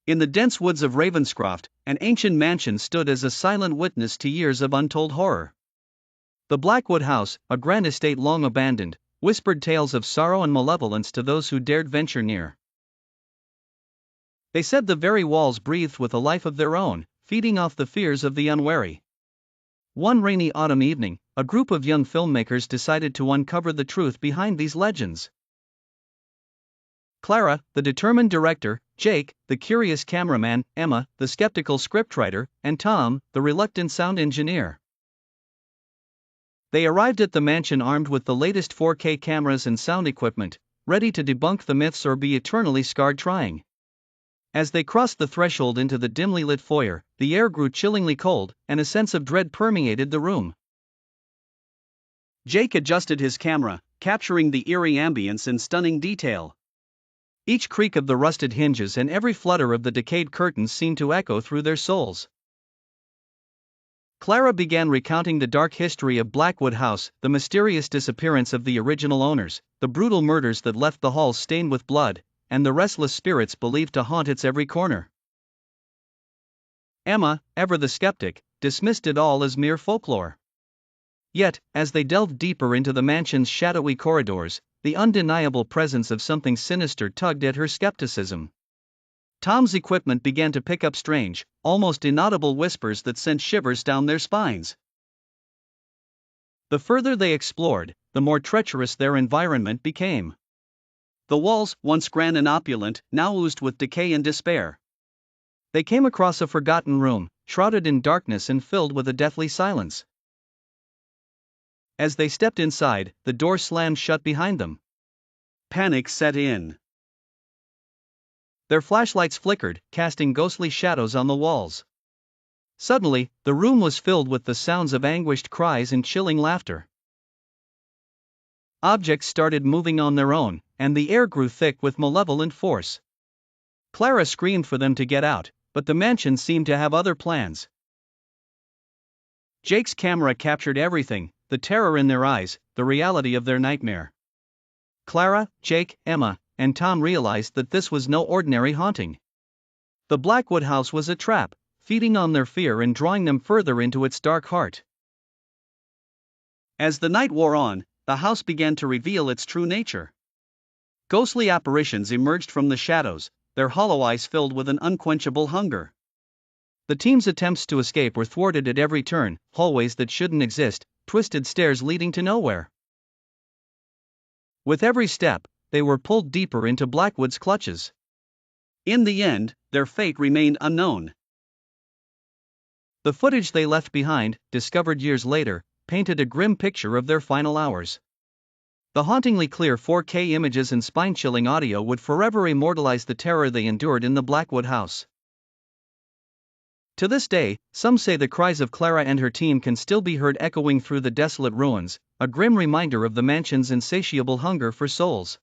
In the dense woods of Ravenscroft, an ancient mansion stood as a silent witness to years of untold horror. The Blackwood House, a grand estate long abandoned, whispered tales of sorrow and malevolence to those who dared venture near. They said the very walls breathed with a life of their own, feeding off the fears of the unwary. One rainy autumn evening, a group of young filmmakers decided to uncover the truth behind these legends. Clara, the determined director, Jake, the curious cameraman, Emma, the skeptical scriptwriter, and Tom, the reluctant sound engineer. They arrived at the mansion armed with the latest 4K cameras and sound equipment, ready to debunk the myths or be eternally scarred trying. As they crossed the threshold into the dimly lit foyer, the air grew chillingly cold, and a sense of dread permeated the room. Jake adjusted his camera, capturing the eerie ambience in stunning detail. Each creak of the rusted hinges and every flutter of the decayed curtains seemed to echo through their souls. Clara began recounting the dark history of Blackwood House, the mysterious disappearance of the original owners, the brutal murders that left the halls stained with blood, and the restless spirits believed to haunt its every corner. Emma, ever the skeptic, dismissed it all as mere folklore. Yet, as they delved deeper into the mansion's shadowy corridors, the undeniable presence of something sinister tugged at her skepticism. Tom's equipment began to pick up strange, almost inaudible whispers that sent shivers down their spines. The further they explored, the more treacherous their environment became. The walls, once grand and opulent, now oozed with decay and despair. They came across a forgotten room, shrouded in darkness and filled with a deathly silence. As they stepped inside, the door slammed shut behind them. Panic set in. Their flashlights flickered, casting ghostly shadows on the walls. Suddenly, the room was filled with the sounds of anguished cries and chilling laughter. Objects started moving on their own, and the air grew thick with malevolent force. Clara screamed for them to get out, but the mansion seemed to have other plans. Jake's camera captured everything, the terror in their eyes, the reality of their nightmare. Clara, Jake, Emma, and Tom realized that this was no ordinary haunting. The Blackwood House was a trap, feeding on their fear and drawing them further into its dark heart. As the night wore on, the house began to reveal its true nature. Ghostly apparitions emerged from the shadows, their hollow eyes filled with an unquenchable hunger. The team's attempts to escape were thwarted at every turn, hallways that shouldn't exist, twisted stairs leading to nowhere. With every step, they were pulled deeper into Blackwood's clutches. In the end, their fate remained unknown. The footage they left behind, discovered years later, painted a grim picture of their final hours. The hauntingly clear 4K images and spine-chilling audio would forever immortalize the terror they endured in the Blackwood House. To this day, some say the cries of Clara and her team can still be heard echoing through the desolate ruins, a grim reminder of the mansion's insatiable hunger for souls.